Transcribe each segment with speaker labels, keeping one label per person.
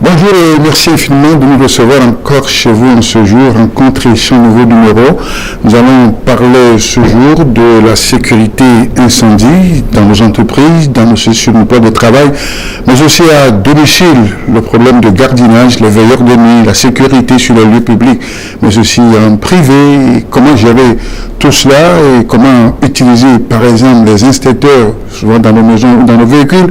Speaker 1: Bonjour et merci infiniment de nous recevoir encore chez vous en ce jour, rencontrer ce nouveau numéro. Nous allons parler ce jour de la sécurité incendie dans nos entreprises, dans nos emploi de travail, mais aussi à domicile, le problème de gardiennage, les veilleurs de nuit, la sécurité sur les lieux publics, mais aussi en privé, comment gérer tout cela et comment utiliser par exemple les instincteurs, souvent dans nos maisons ou dans nos véhicules.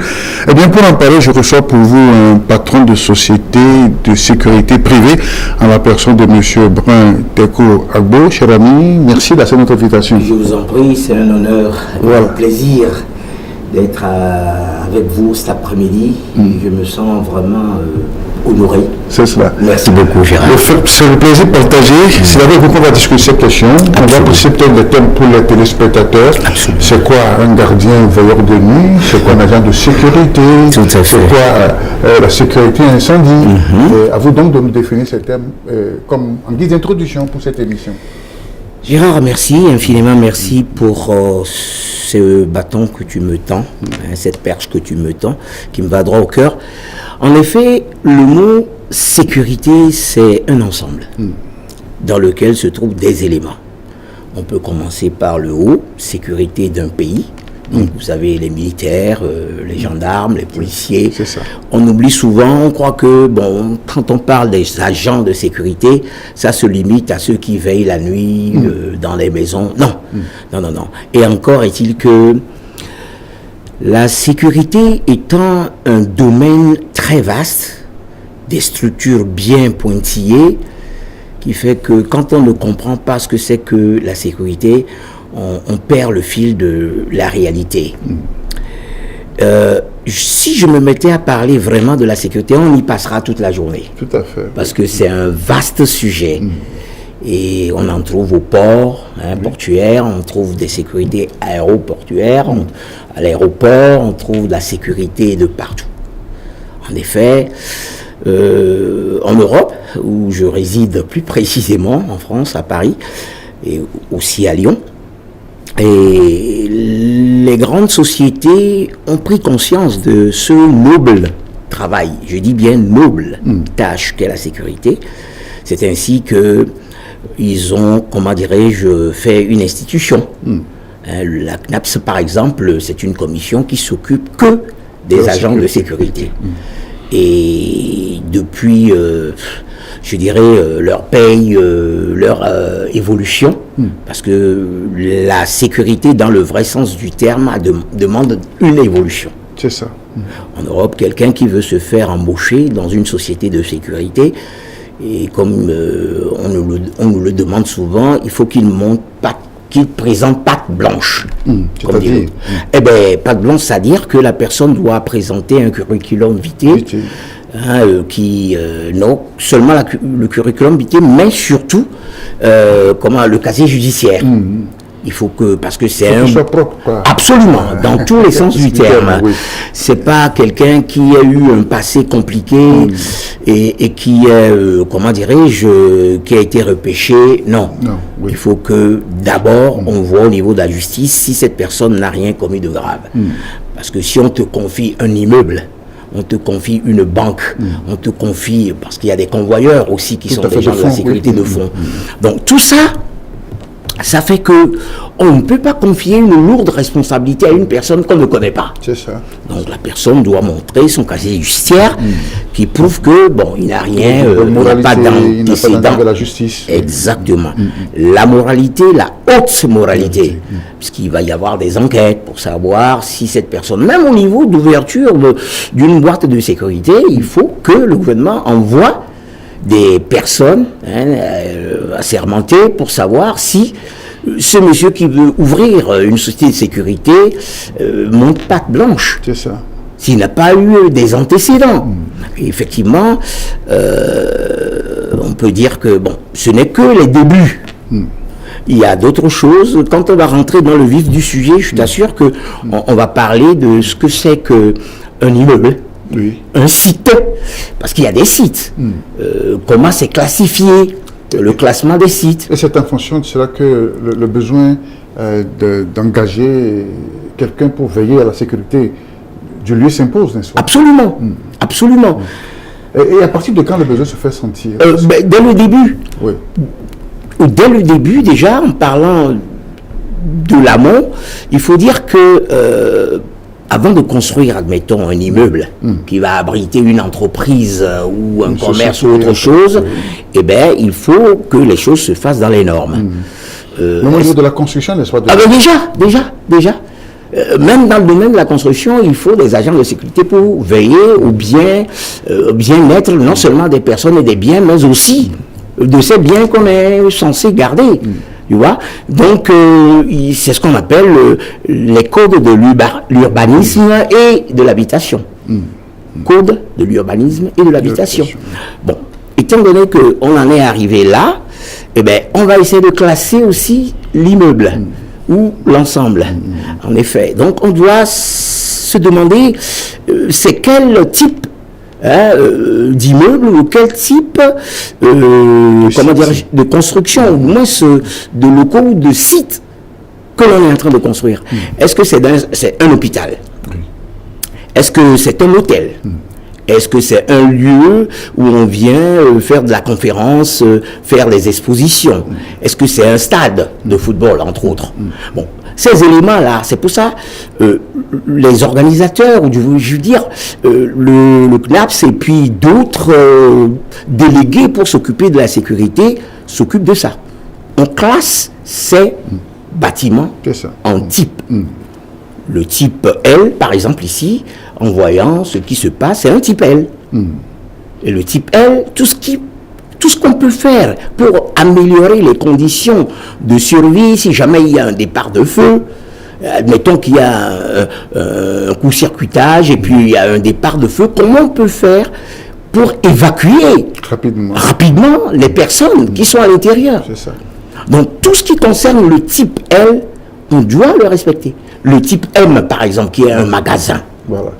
Speaker 1: Eh bien pour en parler, je reçois pour vous un patron de société de sécurité privée en la personne de M. Brun Teko Agbo. Cher ami, merci d'accepter notre invitation.
Speaker 2: Je vous en prie, c'est un honneur et un plaisir d'être avec vous cet après-midi. Je me sens vraiment honoré.
Speaker 1: C'est cela.
Speaker 2: Merci beaucoup, Gérard.
Speaker 1: C'est le plaisir partagé. C'est avec vous qu'on va discuter cette question. On va poser peut-être des thèmes pour les téléspectateurs.
Speaker 2: Absolument.
Speaker 1: C'est quoi un gardien veilleur de nuit? C'est quoi un agent de sécurité?
Speaker 2: Tout à fait.
Speaker 1: C'est quoi la sécurité incendie? À vous donc de nous définir ces thèmes comme en guise d'introduction pour cette émission.
Speaker 2: Gérard, merci, infiniment merci pour ce bâton que tu me tends, cette perche que tu me tends, qui me va droit au cœur. En effet, le mot sécurité, c'est un ensemble dans lequel se trouvent des éléments. On peut commencer par le haut, sécurité d'un pays. Donc, vous savez, les militaires, les gendarmes, les policiers.
Speaker 1: C'est ça.
Speaker 2: On oublie souvent, on croit que, bon, quand on parle des agents de sécurité, ça se limite à ceux qui veillent la nuit dans les maisons. Non, non. Et encore est-il que la sécurité étant un domaine très vaste, des structures bien pointillées, qui fait que quand on ne comprend pas ce que c'est que la sécurité, on perd le fil de la réalité. Si je me mettais à parler vraiment de la sécurité, on y passera toute la journée.
Speaker 1: Tout à fait.
Speaker 2: Parce que c'est un vaste sujet. Et on en trouve au port, portuaire, on trouve des sécurités aéroportuaires, à l'aéroport, on trouve de la sécurité de partout. En effet, en Europe, où je réside plus précisément, en France, à Paris, et aussi à Lyon, et les grandes sociétés ont pris conscience de ce noble travail, je dis bien noble tâche qu'est la sécurité. C'est ainsi que ils ont, comment dirais-je, fait une institution. La CNAPS, par exemple, c'est une commission qui s'occupe que des agents de sécurité. Et depuis, je dirais, leur paye, leur évolution, parce que la sécurité, dans le vrai sens du terme, demande une évolution.
Speaker 1: C'est ça.
Speaker 2: En Europe, quelqu'un qui veut se faire embaucher dans une société de sécurité, et comme on nous le demande souvent, il faut qu'il présente patte blanche. Eh bien, patte blanche, c'est-à-dire que la personne doit présenter un curriculum vitae, non seulement le curriculum vitae, mais surtout le casier judiciaire. Il faut que, parce que c'est un... Absolument, dans tous les sens du terme. C'est pas quelqu'un qui a eu un passé compliqué et qui est, comment dirais-je, qui a été repêché. Non. Il faut que d'abord, on voit au niveau de la justice si cette personne n'a rien commis de grave. Parce que si on te confie un immeuble, on te confie une banque, on te confie, parce qu'il y a des convoyeurs aussi qui sont des gens de la sécurité de fonds. Donc tout ça, Ça fait que on ne peut pas confier une lourde responsabilité à une personne qu'on ne connaît pas.
Speaker 1: C'est ça.
Speaker 2: Donc la personne doit montrer son casier judiciaire qui prouve que bon, il n'a rien,
Speaker 1: il n'a pas
Speaker 2: d'antécédent
Speaker 1: de la justice.
Speaker 2: Exactement. La moralité, la haute moralité, puisqu'il va y avoir des enquêtes pour savoir si cette personne, même au niveau d'ouverture d'une boîte de sécurité, il faut que le gouvernement envoie des personnes assermentées pour savoir si ce monsieur qui veut ouvrir une société de sécurité monte patte blanche.
Speaker 1: C'est ça.
Speaker 2: S'il n'a pas eu des antécédents. Et effectivement, on peut dire que bon, ce n'est que les débuts. Il y a d'autres choses. Quand on va rentrer dans le vif du sujet, je t'assure que on va parler de ce que c'est qu'un immeuble.
Speaker 1: Oui.
Speaker 2: Un site, parce qu'il y a des sites. Comment c'est classifié, le classement des sites.
Speaker 1: Et c'est en fonction de cela que le besoin d'engager quelqu'un pour veiller à la sécurité du lieu s'impose, n'est-ce pas?
Speaker 2: Absolument, absolument.
Speaker 1: Et à partir de quand le besoin se fait sentir?
Speaker 2: Dès le début.
Speaker 1: Oui.
Speaker 2: Dès le début, déjà, en parlant de l'amont, il faut dire que avant de construire, admettons, un immeuble qui va abriter une entreprise ou un commerce ou autre chose, eh bien, il faut que les choses se fassent dans les normes.
Speaker 1: Même au niveau de la construction, n'est-ce pas?
Speaker 2: Ah ben déjà. Même dans le domaine de la construction, il faut des agents de sécurité pour veiller au bien-être non seulement des personnes et des biens, mais aussi de ces biens qu'on est censé garder. Tu vois? Donc, c'est ce qu'on appelle les codes de l'urbanisme et de l'habitation. Code de l'urbanisme et de l'habitation. Bon, étant donné qu'on en est arrivé là, eh bien, on va essayer de classer aussi l'immeuble ou l'ensemble. En effet. Donc, on doit se demander c'est quel type d'immeuble ou quel type de construction, ou moins de locaux ou de sites que l'on est en train de construire. Est-ce que c'est un hôpital? Est-ce que c'est un hôtel? Est-ce que c'est un lieu où on vient faire de la conférence, faire des expositions? Est-ce que c'est un stade de football, entre autres? Bon, ces éléments-là, c'est pour ça les organisateurs, ou je veux dire, le CNAPS et puis d'autres délégués pour s'occuper de la sécurité s'occupent de ça. On classe ces bâtiments en type. Le type L, par exemple ici, en voyant ce qui se passe, c'est un type L. Et le type L, tout ce qu'on peut faire pour améliorer les conditions de survie, si jamais il y a un départ de feu, admettons qu'il y a un court-circuitage et puis il y a un départ de feu, comment on peut faire pour évacuer rapidement les personnes qui sont à l'intérieur?
Speaker 1: C'est ça.
Speaker 2: Donc tout ce qui concerne le type L, on doit le respecter. Le type M, par exemple, qui est un magasin.
Speaker 1: Voilà.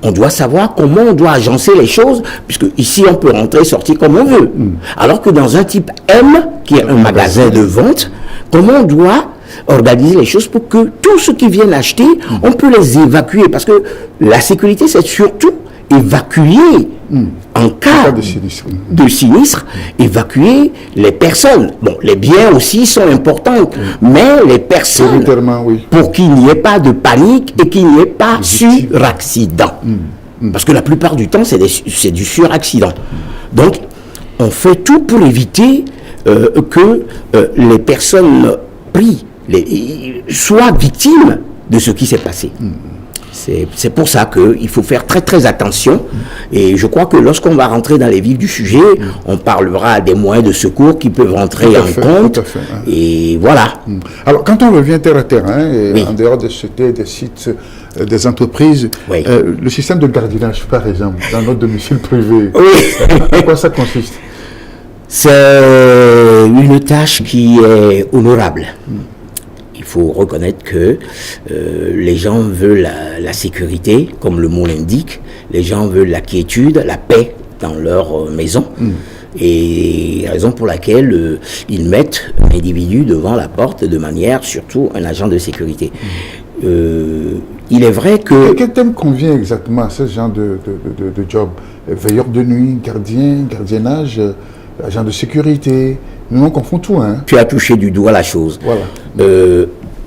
Speaker 2: On doit savoir comment on doit agencer les choses, puisque ici on peut rentrer, sortir comme on veut. Alors que dans un type M, qui est un magasin de vente, comment on doit organiser les choses pour que tous ceux qui viennent acheter, on peut les évacuer. Parce que la sécurité, c'est surtout évacuer en cas de sinistre, évacuer les personnes. Bon, les biens aussi sont importants, mais les personnes, pour qu'il n'y ait pas de panique et qu'il n'y ait pas suraccident. Parce que la plupart du temps, c'est du suraccident. Donc, on fait tout pour éviter que les personnes prises soient victimes de ce qui s'est passé. C'est pour ça qu'il faut faire très très attention, et je crois que lorsqu'on va rentrer dans les vifs du sujet, on parlera des moyens de secours qui peuvent rentrer en compte, et voilà.
Speaker 1: Alors quand on revient terre à terre, en dehors des sociétés, des sites, des entreprises, le système de gardiennage par exemple, dans notre domicile privé, à quoi ça consiste?
Speaker 2: C'est une tâche qui est honorable. Il faut reconnaître que les gens veulent la sécurité, comme le mot l'indique. Les gens veulent la quiétude, la paix dans leur maison. Et raison pour laquelle ils mettent un individu devant la porte de manière, surtout un agent de sécurité. Il est vrai que...
Speaker 1: Quel thème convient exactement à ce genre de job? Veilleur de nuit, gardien, gardiennage, agent de sécurité. Nous, on confond tout. Hein.
Speaker 2: Tu as touché du doigt la chose.
Speaker 1: Voilà.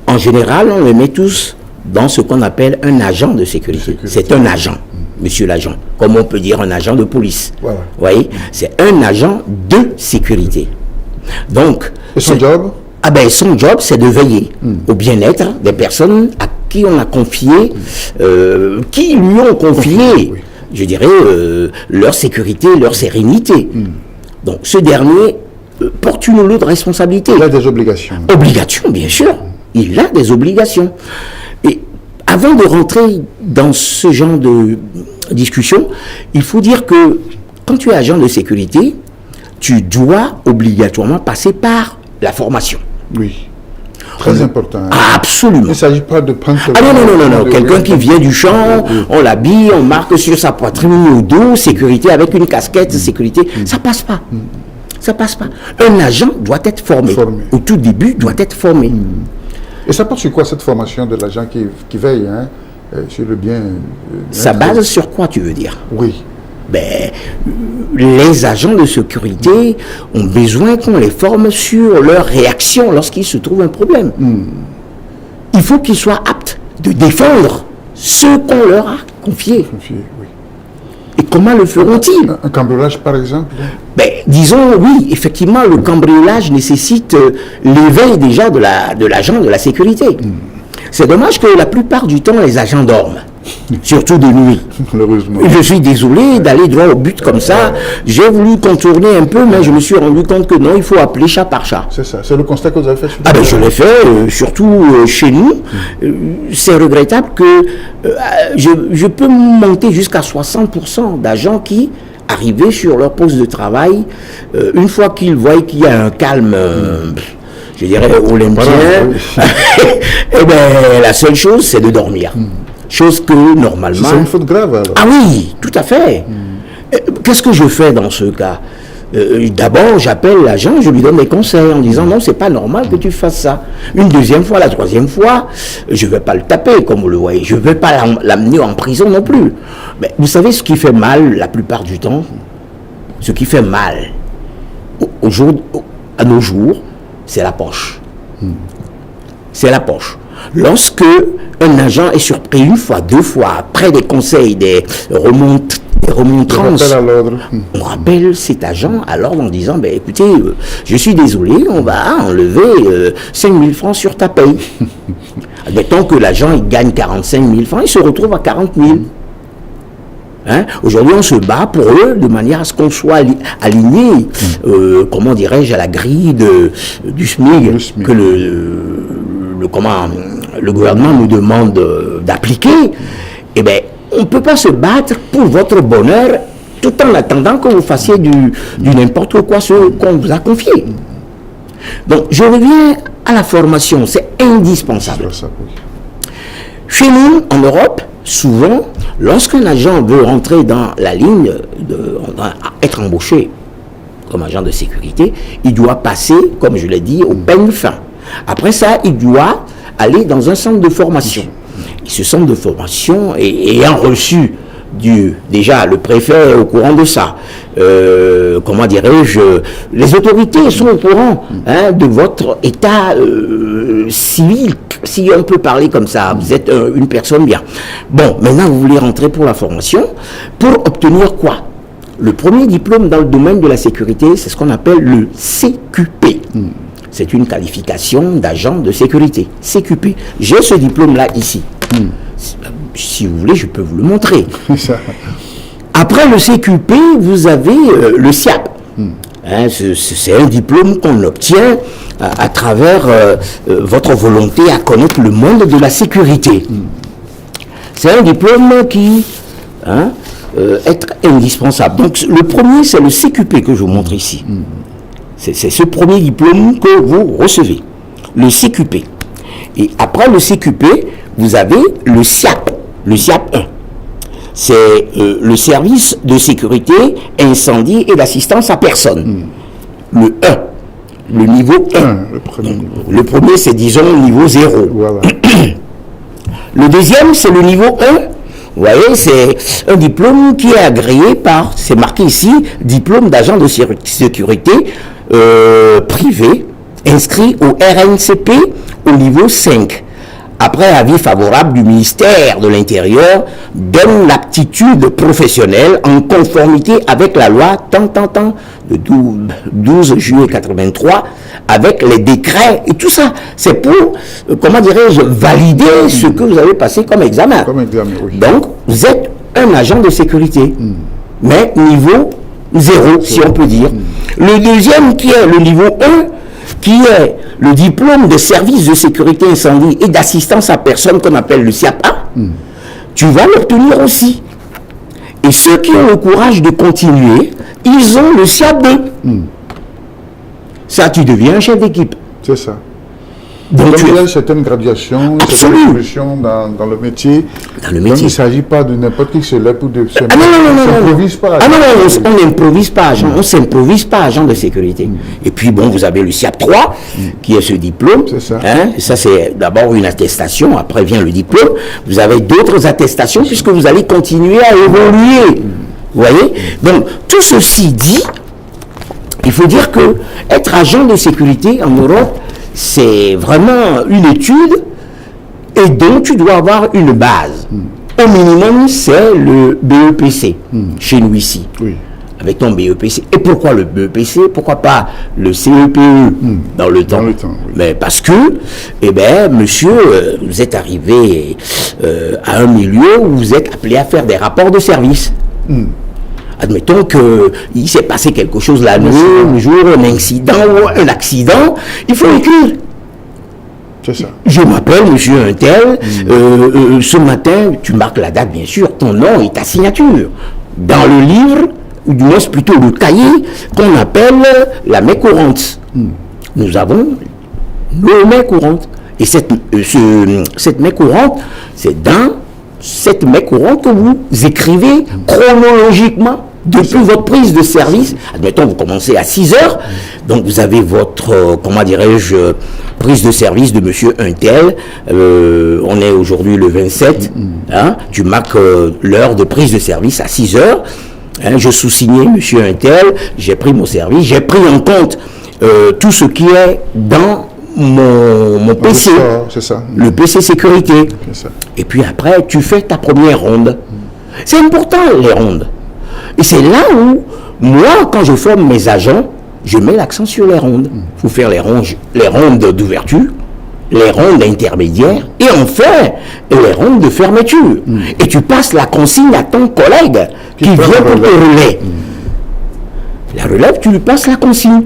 Speaker 2: En général, on les met tous dans ce qu'on appelle un agent de sécurité. C'est un agent, monsieur l'agent. Comme on peut dire un agent de police.
Speaker 1: Voilà.
Speaker 2: Vous voyez, c'est un agent de sécurité. Donc,
Speaker 1: et son job?
Speaker 2: Ah ben, son job, c'est de veiller au bien-être des personnes à qui on a confié, qui lui ont confié, je dirais, leur sécurité, leur sérénité. Donc, ce dernier porte une lourde responsabilité.
Speaker 1: Il a des obligations.
Speaker 2: Obligations, bien sûr. Il a des obligations. Et avant de rentrer dans ce genre de discussion, il faut dire que quand tu es agent de sécurité, tu dois obligatoirement passer par la formation.
Speaker 1: Oui. Très important. Hein.
Speaker 2: Absolument.
Speaker 1: Il ne s'agit pas de prendre...
Speaker 2: Ah non. Quelqu'un qui vient du champ, on l'habille, on marque sur sa poitrine au dos, sécurité avec une casquette, sécurité. Ça passe pas. Ça passe pas. Un agent doit être formé. Au tout début, doit être formé.
Speaker 1: Et ça porte sur quoi cette formation de l'agent qui veille sur le bien?
Speaker 2: Ça base sur quoi, tu veux dire?
Speaker 1: Oui.
Speaker 2: Ben, les agents de sécurité ont besoin qu'on les forme sur leur réaction lorsqu'il se trouve un problème. Il faut qu'ils soient aptes de défendre ce qu'on leur a confié.
Speaker 1: Oui.
Speaker 2: Et comment le feront-ils?
Speaker 1: Un cambriolage, par exemple?
Speaker 2: Ben, disons, oui, effectivement, le cambriolage nécessite l'éveil déjà de l'agent de la sécurité. C'est dommage que la plupart du temps, les agents dorment. Surtout de nuit.
Speaker 1: Malheureusement.
Speaker 2: Je suis désolé d'aller droit au but comme ça. J'ai voulu contourner un peu, mais je me suis rendu compte que non, il faut appeler chat par chat.
Speaker 1: C'est ça. C'est le constat que vous avez fait sur
Speaker 2: je l'ai fait, surtout chez nous. C'est regrettable que je peux monter jusqu'à 60% d'agents qui, arrivés sur leur poste de travail, une fois qu'ils voient qu'il y a un calme... je dirais olympien, et ben, la seule chose, c'est de dormir. Chose que, normalement...
Speaker 1: C'est une faute grave, alors.
Speaker 2: Ah oui, tout à fait. Qu'est-ce que je fais dans ce cas? D'abord, j'appelle l'agent, je lui donne des conseils en disant non, c'est pas normal que tu fasses ça. Une deuxième fois, la troisième fois, je ne vais pas le taper, comme vous le voyez. Je ne vais pas l'amener en prison non plus. Mais vous savez ce qui fait mal la plupart du temps? Ce qui fait mal à nos jours, c'est la poche. C'est la poche. Lorsque un agent est surpris une fois, deux fois, après des conseils, des remontrances, on rappelle cet agent à l'ordre en disant, ben, écoutez, je suis désolé, on va enlever 5 000 francs sur ta paye. Admettons que l'agent il gagne 45 000 francs, il se retrouve à 40 000. Hein? Aujourd'hui, on se bat pour eux de manière à ce qu'on soit aligné, comment dirais-je, à la grille du SMIC que le gouvernement nous demande d'appliquer. Eh bien, on ne peut pas se battre pour votre bonheur tout en attendant que vous fassiez du n'importe quoi ce qu'on vous a confié. Donc, je reviens à la formation, c'est indispensable. Chez nous, en Europe, souvent, lorsqu'un agent veut rentrer dans la ligne être embauché comme agent de sécurité, il doit passer, comme je l'ai dit, au peigne fin. Après ça, il doit aller dans un centre de formation. Et ce centre de formation, ayant reçu déjà le préfet est au courant de ça, comment dirais-je, les autorités sont au courant de votre état civil, si on peut parler comme ça, vous êtes une personne bien. Bon, maintenant vous voulez rentrer pour la formation, pour obtenir quoi? Le premier diplôme dans le domaine de la sécurité, c'est ce qu'on appelle le CQP. C'est une qualification d'agent de sécurité. CQP. J'ai ce diplôme-là ici. Si vous voulez, je peux vous le montrer. Après le CQP, vous avez le SIAP. C'est un diplôme qu'on obtient à travers votre volonté à connaître le monde de la sécurité. C'est un diplôme qui est indispensable. Donc le premier, c'est le CQP que je vous montre ici. C'est ce premier diplôme que vous recevez, le CQP. Et après le CQP, vous avez le SIAP 1. C'est le service de sécurité, incendie et d'assistance à personne. Le 1, le niveau 1. Le premier, c'est disons niveau 0.
Speaker 1: Voilà.
Speaker 2: Le deuxième, c'est le niveau 1 Vous voyez, c'est un diplôme qui est agréé par, c'est marqué ici, diplôme d'agent de sécurité privé, inscrit au RNCP au niveau 5. Après avis favorable du ministère de l'Intérieur, donne l'aptitude professionnelle en conformité avec la loi de 12 juillet 83, avec les décrets et tout ça. C'est pour, comment dirais-je, valider ce que vous avez passé comme examen.
Speaker 1: Comme examen, oui.
Speaker 2: Donc, vous êtes un agent de sécurité, mais niveau 0, si on peut dire. Le deuxième, qui est le niveau 1, qui est le diplôme de service de sécurité incendie et d'assistance à personne qu'on appelle le SIAPA, tu vas l'obtenir aussi. Et ceux qui ont le courage de continuer, ils ont le SIAP 2. Ça, tu deviens un chef d'équipe.
Speaker 1: C'est ça.
Speaker 2: Donc,
Speaker 1: il y a une certaine graduation, une certaine évolution dans le métier.
Speaker 2: Dans le métier.
Speaker 1: Donc il ne s'agit pas de n'importe qui se lève ou de se...
Speaker 2: Ah non,
Speaker 1: on s'improvise pas.
Speaker 2: Ah non, on n'improvise pas agent, on s'improvise pas agent de sécurité. Et puis bon, vous avez le SIAP 3, qui est ce diplôme.
Speaker 1: C'est ça.
Speaker 2: Hein, ça c'est d'abord une attestation, après vient le diplôme. Vous avez d'autres attestations puisque vous allez continuer à évoluer. Vous voyez? Donc, tout ceci dit, il faut dire que être agent de sécurité en Europe, c'est vraiment une étude et donc tu dois avoir une base. Au minimum, c'est le BEPC, chez nous ici, avec ton BEPC. Et pourquoi le BEPC? Pourquoi pas le CEPE dans le temps? Mais parce que, eh bien, monsieur, vous êtes arrivé à un milieu où vous êtes appelé à faire des rapports de service. Admettons qu'il s'est passé quelque chose la nuit, un jour, un incident ou un accident, il faut écrire.
Speaker 1: C'est ça.
Speaker 2: Je m'appelle monsieur un tel, ce matin, tu marques la date bien sûr, ton nom et ta signature. Dans le livre, ou du moins plutôt le cahier, qu'on appelle la main courante. Nous avons nos mains courantes. Et cette main courante, c'est dans cette main courante que vous écrivez chronologiquement depuis votre prise de service. Admettons, vous commencez à 6 heures, donc vous avez votre, comment dirais-je, prise de service de monsieur Untel. On est aujourd'hui le 27, hein, tu marques l'heure de prise de service à 6 heures. Hein, je sous-signais monsieur Untel, j'ai pris mon service, j'ai pris en compte tout ce qui est dans mon PC,
Speaker 1: c'est ça.
Speaker 2: Le PC sécurité.
Speaker 1: Ça.
Speaker 2: Et puis après, tu fais ta première ronde. C'est important, les rondes. Et c'est là où, moi, quand je forme mes agents, je mets l'accent sur les rondes. Il faut faire les rondes d'ouverture, les rondes intermédiaires, et enfin, les rondes de fermeture. Et tu passes la consigne à ton collègue qui vient pour te relayer. La relève, tu lui passes la consigne.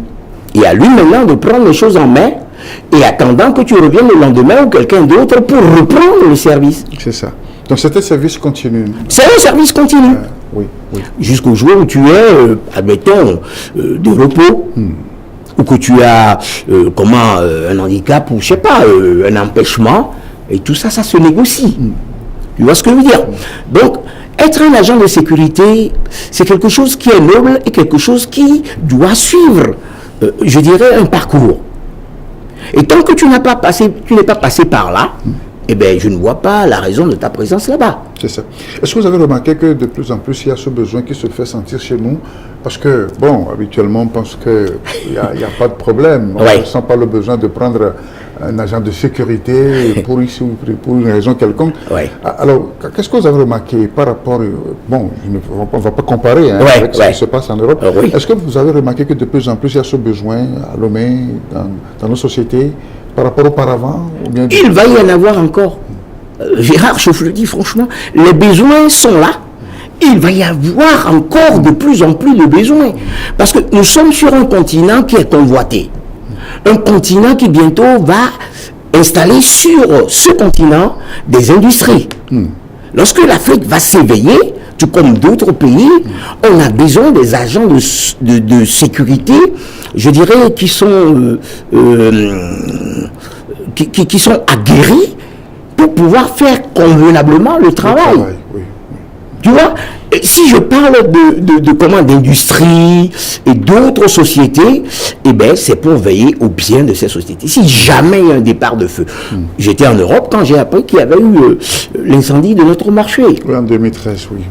Speaker 2: Et à lui maintenant de prendre les choses en main, et attendant que tu reviennes le lendemain ou quelqu'un d'autre pour reprendre le service.
Speaker 1: C'est ça. Donc c'est un service continu.
Speaker 2: C'est un service continu.
Speaker 1: Oui.
Speaker 2: Jusqu'au jour où tu es, admettons, de repos, ou que tu as un handicap, ou je sais pas, un empêchement, et tout ça, ça se négocie. Tu vois ce que je veux dire? Donc, être un agent de sécurité, c'est quelque chose qui est noble et quelque chose qui doit suivre, je dirais, un parcours. Et tant que tu n'es pas passé par là, eh bien, je ne vois pas la raison de ta présence là-bas.
Speaker 1: C'est ça. Est-ce que vous avez remarqué que de plus en plus, il y a ce besoin qui se fait sentir chez nous? Parce que, bon, habituellement, on pense qu'il n'y a pas de problème. On ne sent pas le besoin de prendre un agent de sécurité pour une raison quelconque. Alors, qu'est-ce que vous avez remarqué par rapport... Bon, on ne va pas comparer avec ce qui se passe en Europe. Est-ce que vous avez remarqué que de plus en plus, il y a ce besoin à Lomé, dans nos sociétés, par rapport auparavant ou bien...
Speaker 2: Il va y en avoir encore. Gérard, je vous le dis franchement, les besoins sont là. Il va y avoir encore de plus en plus de besoins. Parce que nous sommes sur un continent qui est convoité. Un continent qui bientôt va installer sur ce continent des industries. Lorsque l'Afrique va s'éveiller, tout comme d'autres pays, on a besoin des agents de sécurité, je dirais, qui sont aguerris pour pouvoir faire convenablement le travail. Tu vois, Et si je parle de comment d'industrie et d'autres sociétés, eh ben, c'est pour veiller au bien de ces sociétés. Si jamais il y a un départ de feu, j'étais en Europe quand j'ai appris qu'il y avait eu l'incendie de notre marché.
Speaker 1: Oui, en 2013, oui.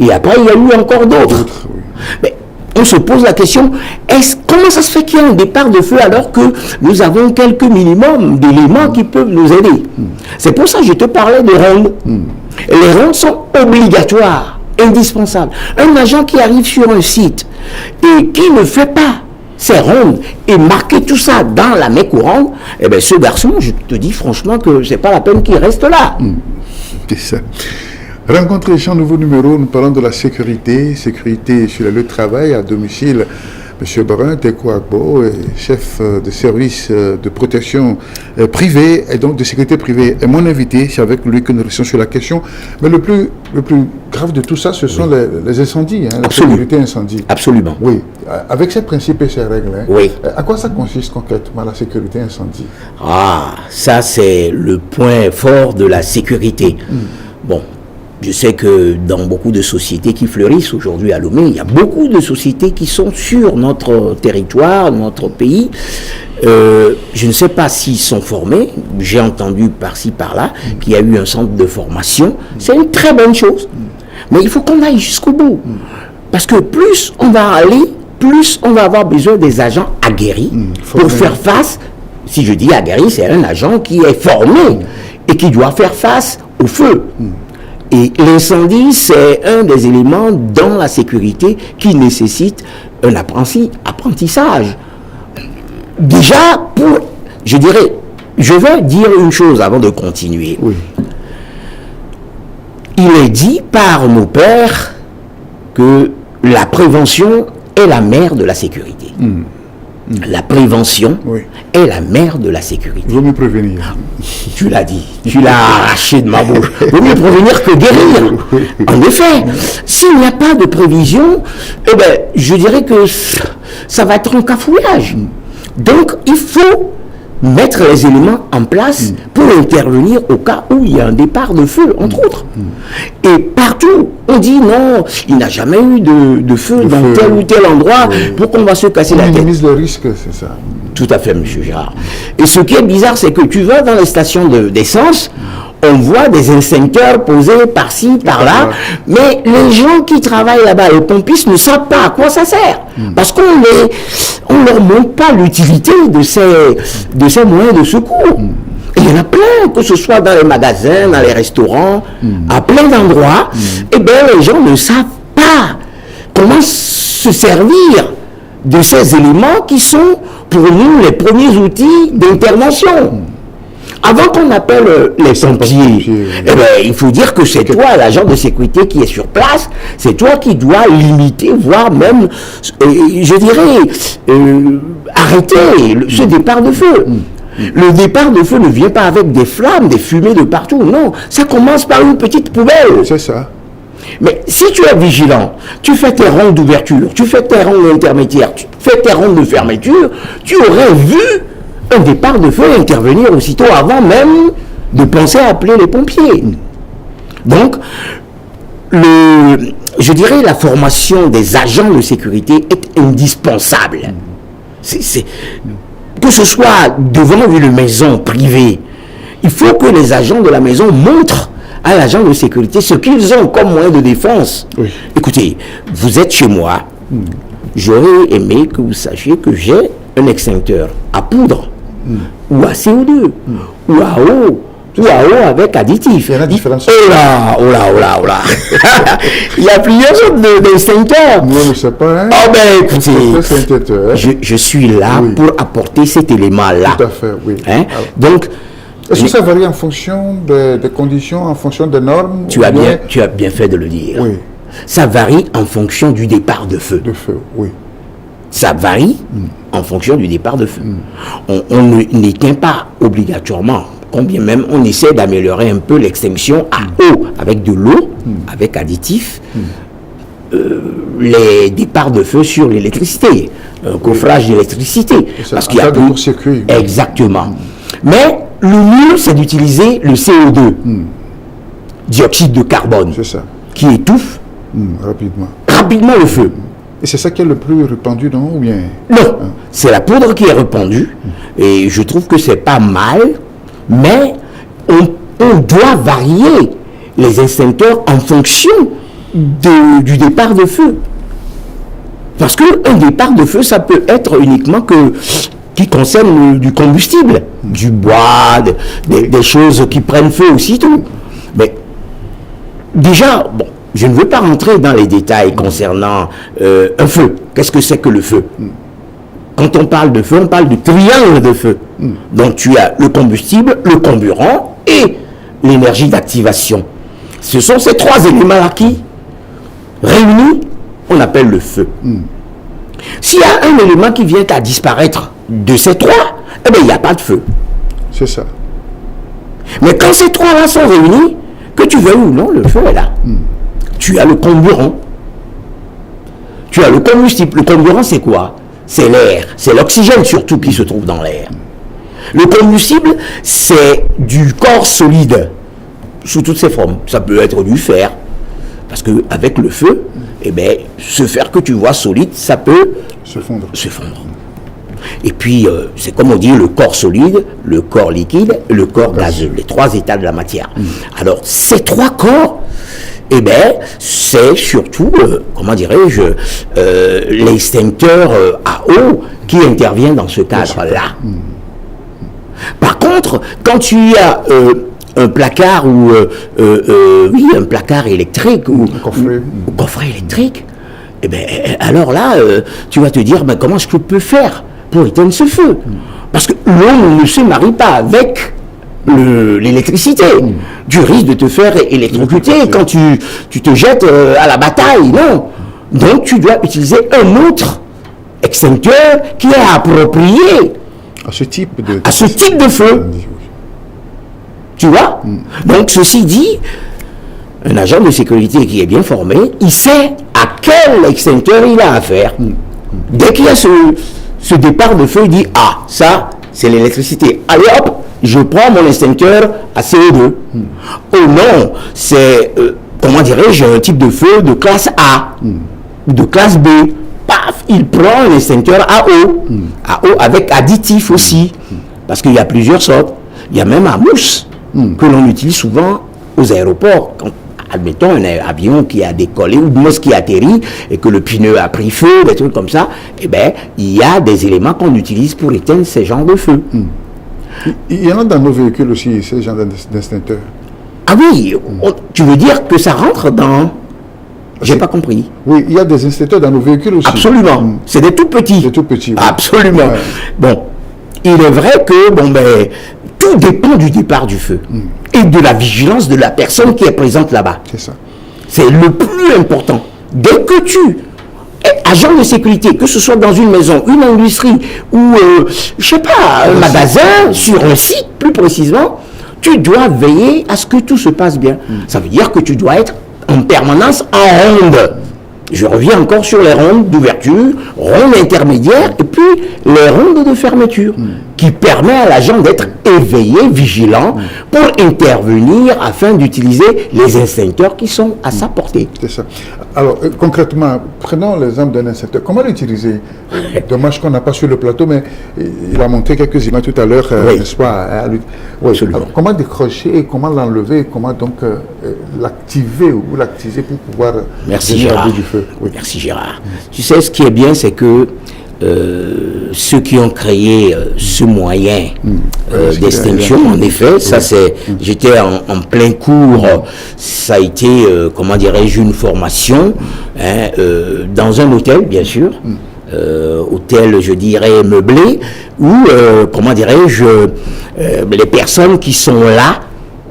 Speaker 2: Et après, il y a eu encore d'autres.
Speaker 1: Oui.
Speaker 2: Mais on se pose la question, comment ça se fait qu'il y a un départ de feu alors que nous avons quelques minimums d'éléments qui peuvent nous aider? C'est pour ça que je te parlais de rondes. Les rondes sont obligatoires, indispensables. Un agent qui arrive sur un site et qui ne fait pas ces rondes et marquer tout ça dans la main courante, eh bien, ce garçon, je te dis franchement que c'est pas la peine qu'il reste là.
Speaker 1: C'est ça. Rencontre Champ, nouveau numéro, nous parlons de la sécurité sur le lieu de travail, à domicile. M. Barin Tekouagbo, chef de service de protection privée et donc de sécurité privée, est mon invité. C'est avec lui que nous restons sur la question. Mais le plus grave de tout ça, ce sont les incendies, la sécurité incendie.
Speaker 2: Absolument.
Speaker 1: Oui. Avec ces principes et ces règles,
Speaker 2: oui.
Speaker 1: À quoi ça consiste concrètement la sécurité incendie?
Speaker 2: Ah, ça c'est le point fort de la sécurité. Bon. Je sais que dans beaucoup de sociétés qui fleurissent aujourd'hui à Lomé, il y a beaucoup de sociétés qui sont sur notre territoire, notre pays. Je ne sais pas s'ils sont formés. J'ai entendu par-ci, par-là qu'il y a eu un centre de formation. C'est une très bonne chose. Mais il faut qu'on aille jusqu'au bout. Parce que plus on va aller, plus on va avoir besoin des agents aguerris pour faire face. Si je dis aguerri, c'est un agent qui est formé et qui doit faire face au feu. Et l'incendie, c'est un des éléments dans la sécurité qui nécessite un apprentissage. Déjà, je vais dire une chose avant de continuer.
Speaker 1: Oui.
Speaker 2: Il est dit par nos pères que la prévention est la mère de la sécurité. La prévention est la mère de la sécurité.
Speaker 1: Il vaut mieux prévenir.
Speaker 2: Tu l'as dit, tu l'as arraché de ma bouche. Il vaut mieux prévenir que guérir. En effet, s'il n'y a pas de prévision, eh ben, je dirais que ça va être un cafouillage. Donc, il faut mettre les éléments en place pour intervenir au cas où il y a un départ de feu, entre autres. Et partout, on dit non, il n'a jamais eu de feu dans tel ou tel endroit, pourquoi on va se casser la tête?
Speaker 1: On minimise le risque, c'est ça.
Speaker 2: Tout à fait, M. Gérard. Et ce qui est bizarre, c'est que tu vas dans les stations d'essence, on voit des extincteurs posés par-ci, par-là, mais les gens qui travaillent là-bas, les pompistes, ne savent pas à quoi ça sert. Parce qu'on ne leur montre pas l'utilité de ces moyens de secours. Et il y en a plein, que ce soit dans les magasins, dans les restaurants, à plein d'endroits, et bien les gens ne savent pas comment se servir de ces éléments qui sont pour nous les premiers outils d'intervention. Avant qu'on appelle les pompiers, eh ben, il faut dire que c'est toi, l'agent de sécurité qui est sur place, c'est toi qui dois limiter, voire même, je dirais, arrêter ce départ de feu. Le départ de feu ne vient pas avec des flammes, des fumées de partout, non. Ça commence par une petite poubelle.
Speaker 1: C'est ça.
Speaker 2: Mais si tu es vigilant, tu fais tes rondes d'ouverture, tu fais tes rondes intermédiaires, tu fais tes rondes de fermeture, tu aurais vu un départ de feu intervenir aussitôt avant même de penser à appeler les pompiers. Donc, je dirais la formation des agents de sécurité est indispensable. Que ce soit devant une maison privée, il faut que les agents de la maison montrent à l'agent de sécurité ce qu'ils ont comme moyen de défense. Oui. Écoutez, vous êtes chez moi, j'aurais aimé que vous sachiez que j'ai un extincteur à poudre, ou à CO2, ou à eau, avec additif.
Speaker 1: Il y a la différence.
Speaker 2: Oh là. Il y a plusieurs sortes d'extincteurs.
Speaker 1: Moi, je ne sais pas. Hein?
Speaker 2: Oh ben écoutez, je suis là pour apporter cet élément-là.
Speaker 1: Tout à fait, oui.
Speaker 2: Hein? Donc,
Speaker 1: est-ce que ça varie en fonction des conditions, en fonction des normes?
Speaker 2: Tu as bien fait de le dire.
Speaker 1: Oui.
Speaker 2: Ça varie en fonction du départ de feu.
Speaker 1: De feu, oui.
Speaker 2: Ça varie en fonction du départ de feu. On n'éteint pas obligatoirement, combien même on essaie d'améliorer un peu l'extinction à eau, avec de l'eau, avec additif, les départs de feu sur l'électricité, un coffrage d'électricité.
Speaker 1: Parce qu'il y a plus...
Speaker 2: Exactement. Mais le mieux, c'est d'utiliser le CO2, dioxyde de carbone, qui étouffe
Speaker 1: Rapidement.
Speaker 2: Rapidement le feu.
Speaker 1: Et c'est ça qui est le plus répandu, non? Ou bien...
Speaker 2: Non, c'est la poudre qui est répandue. Et je trouve que c'est pas mal, mais on doit varier les extincteurs en fonction du départ de feu. Parce qu'un départ de feu, ça peut être uniquement qui concerne du combustible, du bois, des choses qui prennent feu aussitôt. Mais déjà, bon, je ne veux pas rentrer dans les détails concernant un feu. Qu'est-ce que c'est que le feu? Quand on parle de feu, on parle du triangle de feu. Donc tu as le combustible, le comburant et l'énergie d'activation. Ce sont ces trois éléments-là qui, réunis, on appelle le feu. S'il y a un élément qui vient à disparaître de ces trois, eh bien, il n'y a pas de feu.
Speaker 1: C'est ça.
Speaker 2: Mais quand ces trois-là sont réunis, que tu veuilles ou non, le feu est là. Tu as le comburant. Tu as le combustible. Le comburant, c'est quoi? C'est l'air. C'est l'oxygène surtout qui se trouve dans l'air. Le combustible, c'est du corps solide, sous toutes ses formes. Ça peut être du fer. Parce qu'avec le feu, eh bien, ce fer que tu vois solide, ça peut
Speaker 1: se fondre.
Speaker 2: Et puis, c'est comme on dit, le corps solide, le corps liquide, le corps gazeux, les trois états de la matière. Alors, ces trois corps, eh bien, c'est surtout, comment dirais-je, l'extincteur à eau qui intervient dans ce cadre-là. Par contre, quand tu as un placard ou un placard électrique ou coffret électrique, eh bien, alors là, tu vas te dire, ben, comment est-ce que je peux faire pour éteindre ce feu? Parce que l'eau ne se marie pas avec l'électricité. Tu risques de te faire électrocuter quand tu te jettes à la bataille, non. Donc tu dois utiliser un autre extincteur qui est approprié
Speaker 1: à ce type de
Speaker 2: feu. Tu vois? Donc ceci dit, un agent de sécurité qui est bien formé, il sait à quel extincteur il a affaire. Dès qu'il y a ce départ de feu, il dit, ah, ça, c'est l'électricité. Allez hop, je prends mon extincteur à CO2. Oh non, c'est, comment dirais-je, un type de feu de classe A, ou de classe B. Paf, il prend un extincteur à eau. À eau avec additif aussi. Parce qu'il y a plusieurs sortes. Il y a même à mousse que l'on utilise souvent aux aéroports. Quand, admettons un avion qui a décollé ou une qui atterrit et que le pneu a pris feu, des trucs comme ça, eh bien, il y a des éléments qu'on utilise pour éteindre ces genres de feu.
Speaker 1: Il y en a dans nos véhicules aussi, ces genres d'extincteurs.
Speaker 2: Ah oui, tu veux dire que ça rentre dans... J'ai pas compris.
Speaker 1: Oui, il y a des extincteurs dans nos véhicules aussi.
Speaker 2: Absolument. C'est des tout petits.
Speaker 1: Des tout petits. Oui.
Speaker 2: Absolument. Ouais. Bon, il est vrai que tout dépend du départ du feu et de la vigilance de la personne qui est présente là-bas.
Speaker 1: C'est ça.
Speaker 2: C'est le plus important. Dès que tu es agent de sécurité, que ce soit dans une maison, une industrie ou, je sais pas, un magasin, sur un site plus précisément, tu dois veiller à ce que tout se passe bien. Ça veut dire que tu dois être en permanence en ronde. Je reviens encore sur les rondes d'ouverture, rondes intermédiaires et puis les rondes de fermeture qui permet à l'agent d'être éveillé, vigilant pour intervenir afin d'utiliser les extincteurs qui sont à sa portée.
Speaker 1: C'est ça. Alors concrètement, prenons l'exemple d'un extincteur. Comment l'utiliser? Dommage qu'on n'a pas sur le plateau, mais il a montré quelques images tout à l'heure, n'est-ce pas? Oui, alors, comment décrocher, comment l'enlever, comment donc l'activer ou l'activer pour pouvoir
Speaker 2: décharger du feu? Oui. Merci Gérard. Tu sais, ce qui est bien, c'est que ceux qui ont créé ce moyen d'extinction, en effet, ça c'est, j'étais en plein cours, ça a été, comment dirais-je, une formation dans un hôtel, bien sûr, hôtel, je dirais, meublé, où, comment dirais-je, les personnes qui sont là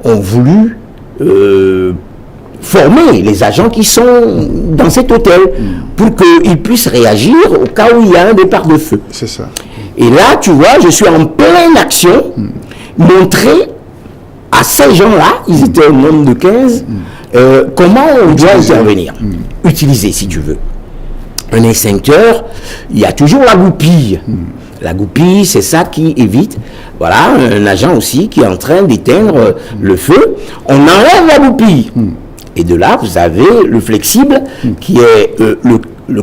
Speaker 2: ont voulu former les agents qui sont dans cet hôtel pour qu'ils puissent réagir au cas où il y a un départ de feu.
Speaker 1: C'est ça.
Speaker 2: Et là, tu vois, je suis en pleine action, montrer à ces gens-là, ils étaient au nombre de 15, comment on doit intervenir. Utiliser, si tu veux. Un extincteur, il y a toujours la goupille. La goupille, c'est ça qui évite. Voilà, un agent aussi qui est en train d'éteindre le feu. On enlève la goupille. Et de là, vous avez le flexible, qui est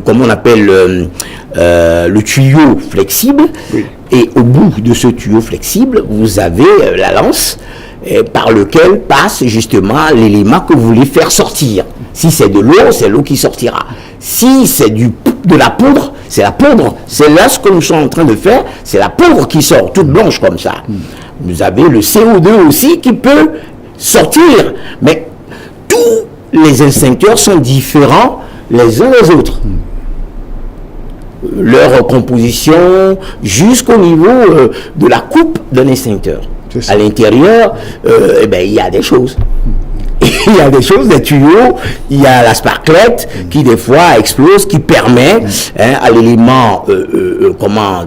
Speaker 2: comment on appelle le tuyau flexible.
Speaker 1: Oui.
Speaker 2: Et au bout de ce tuyau flexible, vous avez la lance par lequel passe justement l'élément que vous voulez faire sortir. Si c'est de l'eau, c'est l'eau qui sortira. Si c'est de la poudre, c'est la poudre. C'est là ce que nous sommes en train de faire, c'est la poudre qui sort, toute blanche comme ça. Vous avez le CO2 aussi qui peut sortir. Mais tous les extincteurs sont différents les uns des autres. Leur composition jusqu'au niveau de la coupe d'un extincteur. À l'intérieur, il y a des choses. Il y a des choses, des tuyaux, il y a la sparklette qui des fois explose, qui permet à l'élément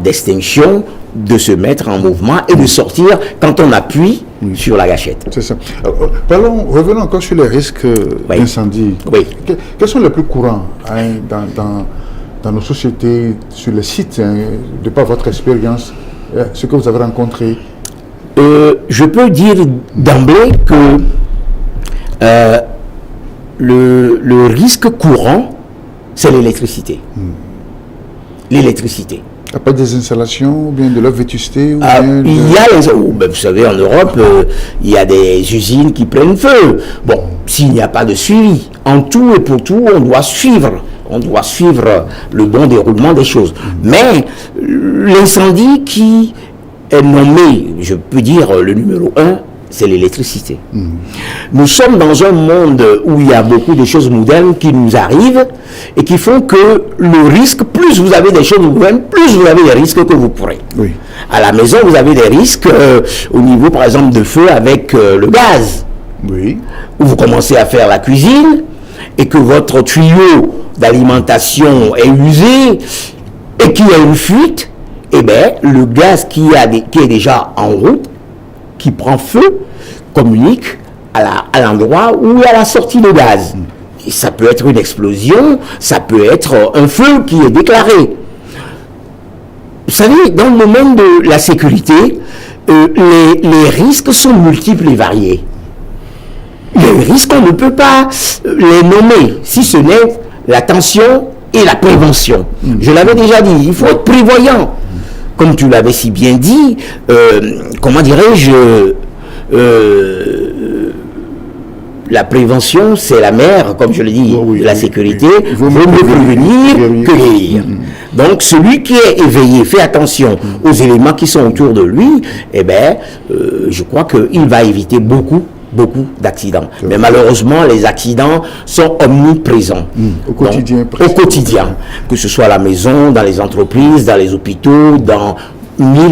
Speaker 2: d'extinction de se mettre en mouvement et de sortir quand on appuie sur la gâchette.
Speaker 1: C'est ça. Revenons encore sur les risques d'incendie.
Speaker 2: Oui.
Speaker 1: Quels sont les plus courants dans nos sociétés, sur les sites, de par votre expérience, ce que vous avez rencontré?
Speaker 2: Je peux dire d'emblée que le risque courant, c'est l'électricité. L'électricité.
Speaker 1: Il n'y a pas des installations, ou bien de la vétusté
Speaker 2: vous savez, en Europe, il y a des usines qui prennent feu. Bon, s'il n'y a pas de suivi, en tout et pour tout, on doit suivre le bon déroulement des choses. Mais l'incendie qui est nommé, je peux dire le numéro 1, c'est l'électricité. Nous sommes dans un monde où il y a beaucoup de choses modernes qui nous arrivent et qui font que le risque, plus vous avez des choses modernes, plus vous avez des risques que vous pourrez.
Speaker 1: Oui.
Speaker 2: À la maison, vous avez des risques au niveau, par exemple, de feu avec le gaz.
Speaker 1: Oui.
Speaker 2: Où vous commencez à faire la cuisine et que votre tuyau d'alimentation est usé et qu'il y a une fuite, le gaz qui est déjà en route, qui prend feu, communique à l'endroit où il y a la sortie de gaz. Et ça peut être une explosion, ça peut être un feu qui est déclaré. Vous savez, dans le domaine de la sécurité, les risques sont multiples et variés. Les risques, on ne peut pas les nommer, si ce n'est l'attention et la prévention. Je l'avais déjà dit, il faut être prévoyant. Comme tu l'avais si bien dit, la prévention, c'est la mère, comme je le dis, de la sécurité. Vaut mieux prévenir que guérir. Donc, celui qui est éveillé, fait attention aux éléments qui sont autour de lui, je crois qu'il va éviter beaucoup d'accidents. Mais malheureusement, les accidents sont omniprésents.
Speaker 1: Au quotidien.
Speaker 2: Donc, au quotidien. Que ce soit à la maison, dans les entreprises, dans les hôpitaux, dans mille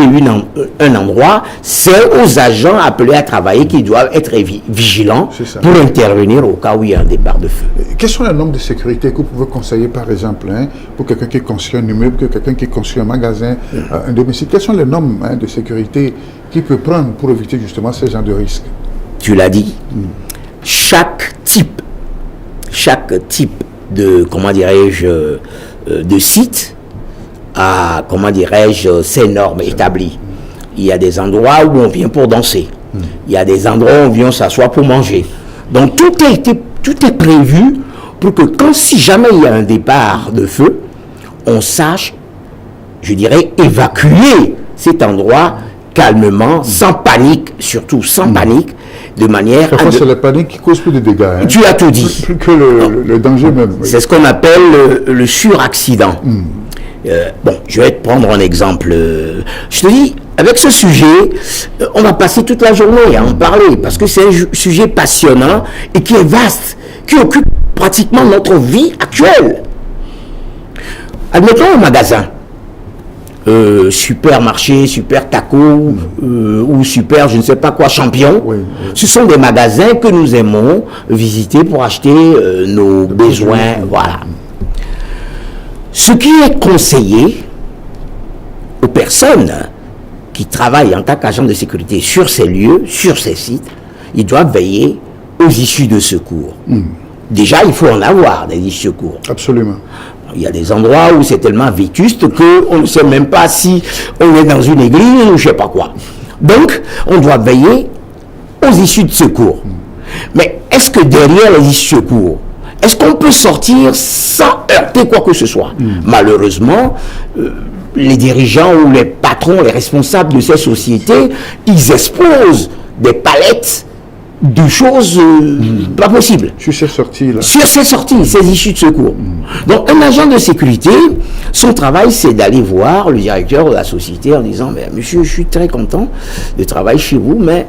Speaker 2: et un endroits, c'est aux agents appelés à travailler qui doivent être vigilants pour intervenir au cas où il y a un départ de feu.
Speaker 1: Quelles sont les normes de sécurité que vous pouvez conseiller, par exemple, pour quelqu'un qui construit un immeuble, pour quelqu'un qui construit un magasin, un domicile? Quelles sont les normes de sécurité qu'il peut prendre pour éviter justement ce genre de risques?
Speaker 2: Tu l'as dit, chaque type de, de site a, ses normes établies. Il y a des endroits où on vient pour danser. Il y a des endroits où on vient s'asseoir pour manger. Donc tout est prévu pour que si jamais il y a un départ de feu, on sache, évacuer cet endroit calmement, sans panique, surtout sans panique, de manière...
Speaker 1: Parfois, c'est la panique qui cause plus de dégâts.
Speaker 2: Tu as tout dit.
Speaker 1: Plus que le danger même. Oui.
Speaker 2: C'est ce qu'on appelle le suraccident. Je vais te prendre un exemple. Je te dis, avec ce sujet, on va passer toute la journée à en parler, parce que c'est un sujet passionnant et qui est vaste, qui occupe pratiquement notre vie actuelle. Admettons un magasin. Supermarché, super taco ou super je ne sais pas quoi champion. Ce sont des magasins que nous aimons visiter pour acheter nos besoins. Voilà. Ce qui est conseillé aux personnes qui travaillent en tant qu'agents de sécurité sur ces lieux, sur ces sites, ils doivent veiller aux issues de secours. Déjà, il faut en avoir des issues de secours.
Speaker 1: Absolument.
Speaker 2: Il y a des endroits où c'est tellement vétuste qu'on ne sait même pas si on est dans une église ou je ne sais pas quoi. Donc, on doit veiller aux issues de secours. Mais est-ce que derrière les issues de secours, est-ce qu'on peut sortir sans heurter quoi que ce soit? Malheureusement, les dirigeants ou les patrons, les responsables de ces sociétés, ils exposent des palettes de choses pas possibles.
Speaker 1: Sur ces sorties-là.
Speaker 2: Sur ces sorties, ces issues de secours. Donc, un agent de sécurité, son travail, c'est d'aller voir le directeur de la société en disant, mais monsieur, je suis très content de travailler chez vous, mais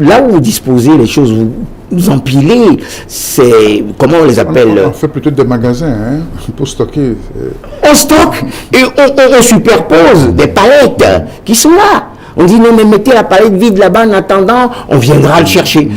Speaker 2: là où vous disposez les choses, vous empilez, c'est, comment on les appelle?
Speaker 1: On fait plutôt des magasins pour stocker.
Speaker 2: On stocke et on superpose des palettes qui sont là. On dit non, mais mettez la palette vide là-bas en attendant, on viendra le chercher.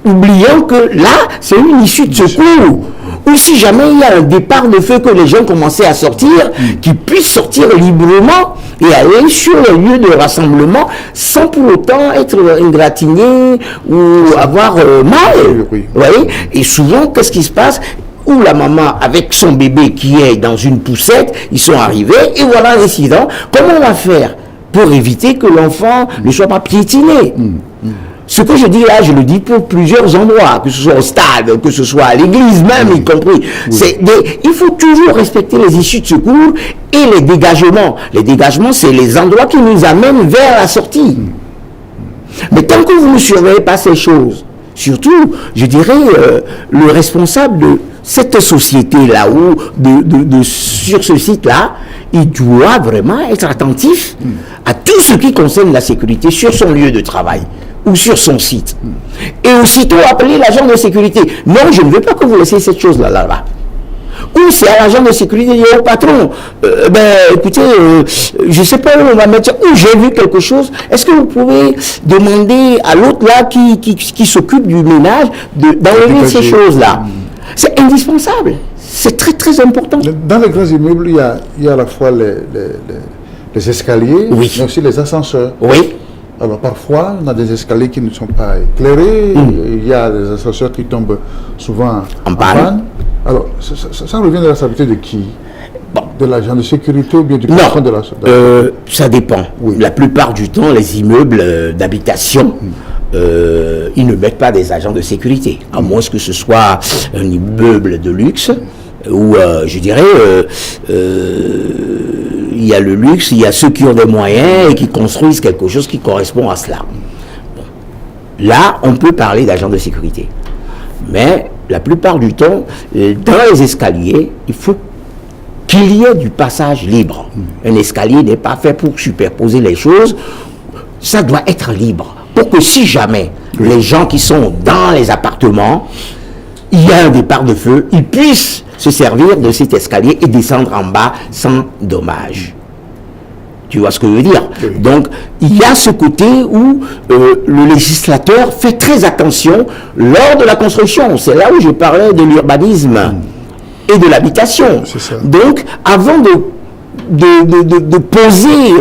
Speaker 2: Oubliant que là, c'est une issue de secours. Ou si jamais il y a un départ de feu que les gens commençaient à sortir, qu'ils puissent sortir librement et aller sur le lieu de rassemblement sans pour autant être ingratigné ou avoir mal.
Speaker 1: Oui.
Speaker 2: Vous voyez? Et souvent, qu'est-ce qui se passe? Où la maman avec son bébé qui est dans une poussette, ils sont arrivés et voilà l'incident. Comment on va faire pour éviter que l'enfant ne soit pas piétiné? Ce que je dis là, je le dis pour plusieurs endroits, que ce soit au stade, que ce soit à l'église même, y compris. Il faut toujours respecter les issues de secours et les dégagements. Les dégagements, c'est les endroits qui nous amènent vers la sortie. Mais tant que vous ne surveillez pas ces choses, surtout, je dirais, le responsable de cette société-là ou sur ce site-là, il doit vraiment être attentif à tout ce qui concerne la sécurité sur son lieu de travail ou sur son site. Et aussitôt appeler l'agent de sécurité. Non, je ne veux pas que vous laissiez cette chose-là là-bas. Ou c'est à l'agent de sécurité de dire au patron, écoutez, je ne sais pas où on va mettre ça, ou j'ai vu quelque chose, est-ce que vous pouvez demander à l'autre là qui s'occupe du ménage d'enlever ces choses-là? C'est indispensable. C'est très très important.
Speaker 1: Dans les grands immeubles, il y a à la fois les escaliers,
Speaker 2: oui,
Speaker 1: mais aussi les ascenseurs.
Speaker 2: Oui.
Speaker 1: Alors parfois, on a des escaliers qui ne sont pas éclairés, il y a des ascenseurs qui tombent souvent en panne. Alors, ça revient de la responsabilité de qui? De l'agent de sécurité ou bien du patron de la société?
Speaker 2: Ça dépend. Oui. La plupart du temps, les immeubles d'habitation, ils ne mettent pas des agents de sécurité, à moins que ce soit un immeuble de luxe, où je dirais, il y a le luxe, il y a ceux qui ont des moyens et qui construisent quelque chose qui correspond à cela. Bon. Là, on peut parler d'agents de sécurité. Mais la plupart du temps, dans les escaliers, il faut qu'il y ait du passage libre. Un escalier n'est pas fait pour superposer les choses. Ça doit être libre. Pour que si jamais les gens qui sont dans les appartements, il y a un départ de feu, ils puissent se servir de cet escalier et descendre en bas sans dommage. Tu vois ce que je veux dire? Oui. Donc, il y a ce côté où le législateur fait très attention lors de la construction. C'est là où je parlais de l'urbanisme et de l'habitation. Donc, avant de poser,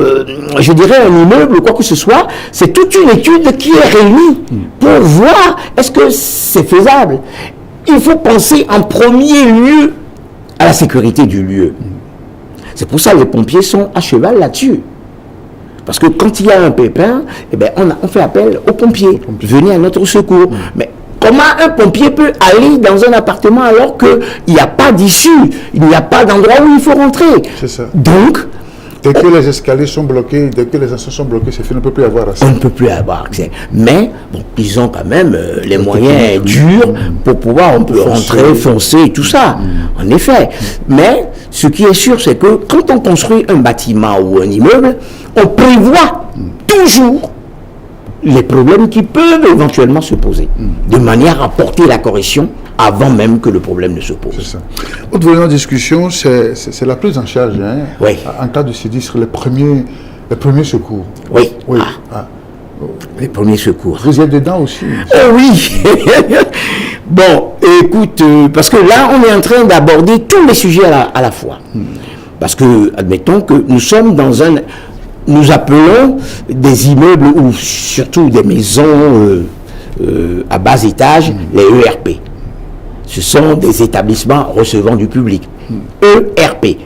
Speaker 2: je dirais, un immeuble ou quoi que ce soit, c'est toute une étude qui est réunie pour voir est-ce que c'est faisable. Il faut penser en premier lieu à la sécurité du lieu. C'est pour ça que les pompiers sont à cheval là-dessus. Parce que quand il y a un pépin, eh ben on fait appel aux pompiers. Venez à notre secours. Mais comment un pompier peut aller dans un appartement alors qu'il n'y a pas d'issue, il n'y a pas d'endroit où il faut rentrer?
Speaker 1: C'est ça.
Speaker 2: Donc,
Speaker 1: dès que les escaliers sont bloqués, dès que les ascenseurs sont bloqués, c'est fait, on ne peut plus avoir accès.
Speaker 2: On ne peut plus avoir accès. Mais, bon, ils ont quand même les moyens durs pour pouvoir, on peut rentrer, foncer et tout ça. En effet. Mais, ce qui est sûr, c'est que quand on construit un bâtiment ou un immeuble, on prévoit toujours les problèmes qui peuvent éventuellement se poser, de manière à porter la correction avant même que le problème ne se pose.
Speaker 1: C'est ça. Autre volet de discussion, c'est la prise en charge,
Speaker 2: oui,
Speaker 1: en cas de sinistre, les premiers secours.
Speaker 2: Oui. Les premiers secours.
Speaker 1: Vous êtes dedans aussi?
Speaker 2: Oui. Bon, écoute, parce que là, on est en train d'aborder tous les sujets à la fois. Parce que, admettons que nous sommes dans nous appelons des immeubles ou surtout des maisons à bas étage, les ERP. Ce sont des établissements recevant du public. ERP,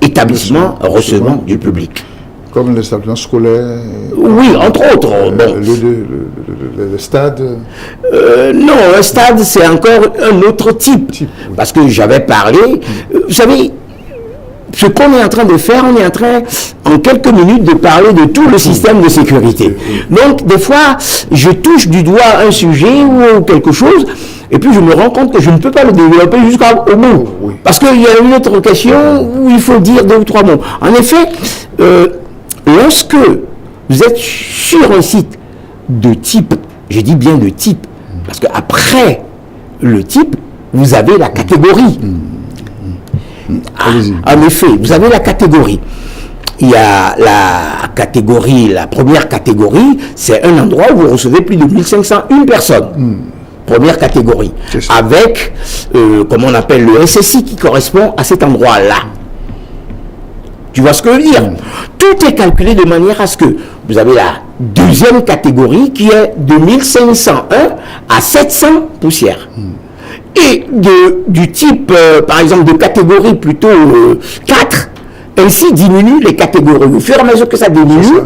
Speaker 2: établissement recevant du public.
Speaker 1: Comme les établissements scolaires.
Speaker 2: Oui, entre autres.
Speaker 1: Le lieu le stade?
Speaker 2: Non, un stade, c'est encore un autre type.
Speaker 1: Oui.
Speaker 2: Parce que j'avais parlé, vous savez, ce qu'on est en train de faire, on est en train, en quelques minutes, de parler de tout le système de sécurité. Donc, des fois, je touche du doigt un sujet ou quelque chose, et puis je me rends compte que je ne peux pas le développer jusqu'au bout.
Speaker 1: Oui.
Speaker 2: Parce qu'il y a une autre question où il faut dire 2 ou 3 mots. En effet, lorsque vous êtes sur un site de type, je dis bien de type, parce qu'après le type, vous avez la catégorie. En effet, vous avez la catégorie. Il y a la catégorie, la première catégorie, c'est un endroit où vous recevez plus de 1501 personnes. Première catégorie. Avec, comme on appelle le SSI qui correspond à cet endroit-là. Tu vois ce que je veux dire? Tout est calculé de manière à ce que vous avez la deuxième catégorie qui est de 1501 à 700 poussières. Et du type, par exemple, de catégorie plutôt 4, ainsi diminuent les catégories. Au fur et à mesure que ça diminue,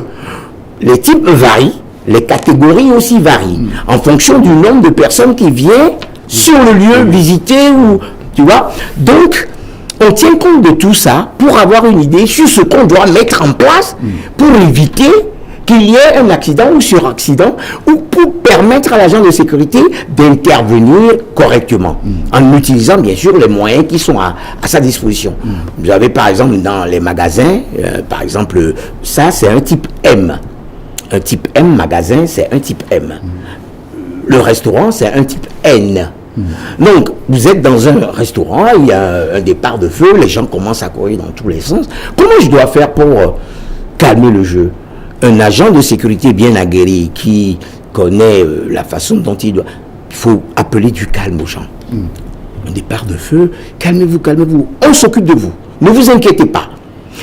Speaker 2: les types varient, les catégories aussi varient, en fonction du nombre de personnes qui viennent sur le lieu visiter, ou, tu vois. Donc, on tient compte de tout ça pour avoir une idée sur ce qu'on doit mettre en place pour éviter qu'il y ait un accident ou suraccident, ou pour permettre à l'agent de sécurité d'intervenir correctement, en utilisant bien sûr les moyens qui sont à sa disposition. Vous avez par exemple dans les magasins, par exemple, ça c'est un type M. Un type M magasin, c'est un type M. Le restaurant, c'est un type N. Donc, vous êtes dans un restaurant, il y a un départ de feu, les gens commencent à courir dans tous les sens. Comment je dois faire pour calmer le jeu? Un agent de sécurité bien aguerri qui connaît la façon dont il doit... Il faut appeler du calme aux gens. Un départ de feu, calmez-vous, calmez-vous. On s'occupe de vous. Ne vous inquiétez pas.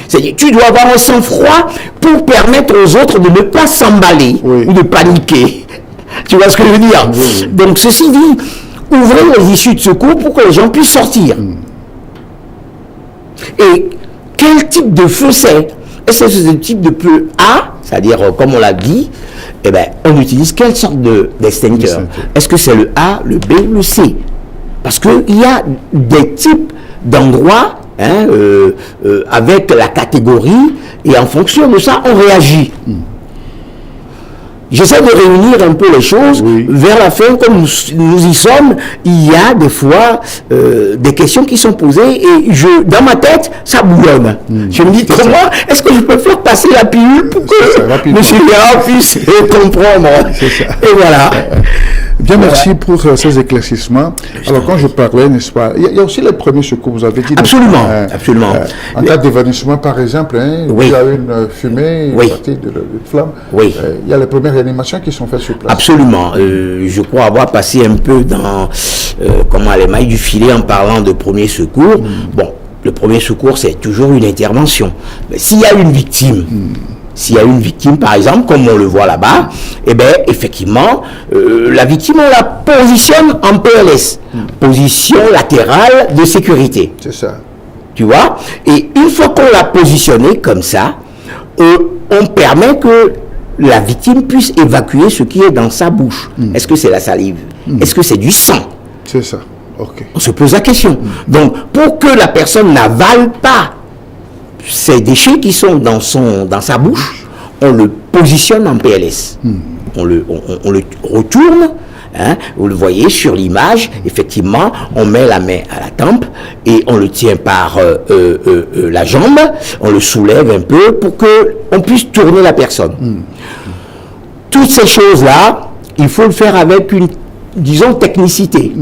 Speaker 2: C'est-à-dire, tu dois avoir un sang-froid pour permettre aux autres de ne pas s'emballer ou de paniquer. Tu vois ce que je veux dire? Donc, ceci dit, ouvrez les issues de secours pour que les gens puissent sortir. Et quel type de feu c'est? Est-ce que c'est le type de feu A, c'est-à-dire, comme on l'a dit, eh ben, on utilise quelle sorte d'extincteur? Est-ce que c'est le A, le B, le C? Parce qu'il y a des types d'endroits avec la catégorie, et en fonction de ça, on réagit. J'essaie de réunir un peu les choses. Vers la fin, comme nous y sommes, il y a des fois des questions qui sont posées et dans ma tête, ça bouillonne. Je me dis, comment est-ce que je peux faire passer la pilule pour que M. Léa puisse comprendre? Et voilà.
Speaker 1: Bien, merci pour ces éclaircissements. Alors, quand je parlais, n'est-ce pas, il y a aussi les premiers secours, vous avez dit.
Speaker 2: Absolument, absolument.
Speaker 1: En cas d'évanouissement, par exemple, il y a une fumée, une partie de flamme. Il y a les premières réanimations qui sont faites sur place.
Speaker 2: Absolument. Je crois avoir passé un peu dans les mailles du filet en parlant de premier secours. Bon, le premier secours, c'est toujours une intervention. Mais s'il y a une victime, s'il y a une victime, par exemple, comme on le voit là-bas, eh bien, effectivement, la victime, on la positionne en PLS, position latérale de sécurité.
Speaker 1: C'est ça.
Speaker 2: Tu vois? Et une fois qu'on l'a positionnée comme ça, on permet que la victime puisse évacuer ce qui est dans sa bouche. Est-ce que c'est la salive? Est-ce que c'est du sang?
Speaker 1: C'est ça. Okay.
Speaker 2: On se pose la question. Donc, pour que la personne n'avale pas ces déchets qui sont dans sa bouche, on le positionne en PLS. On le retourne, vous le voyez sur l'image, effectivement, on met la main à la tempe et on le tient par la jambe, on le soulève un peu pour qu'on puisse tourner la personne. Toutes ces choses-là, il faut le faire avec une, disons, technicité.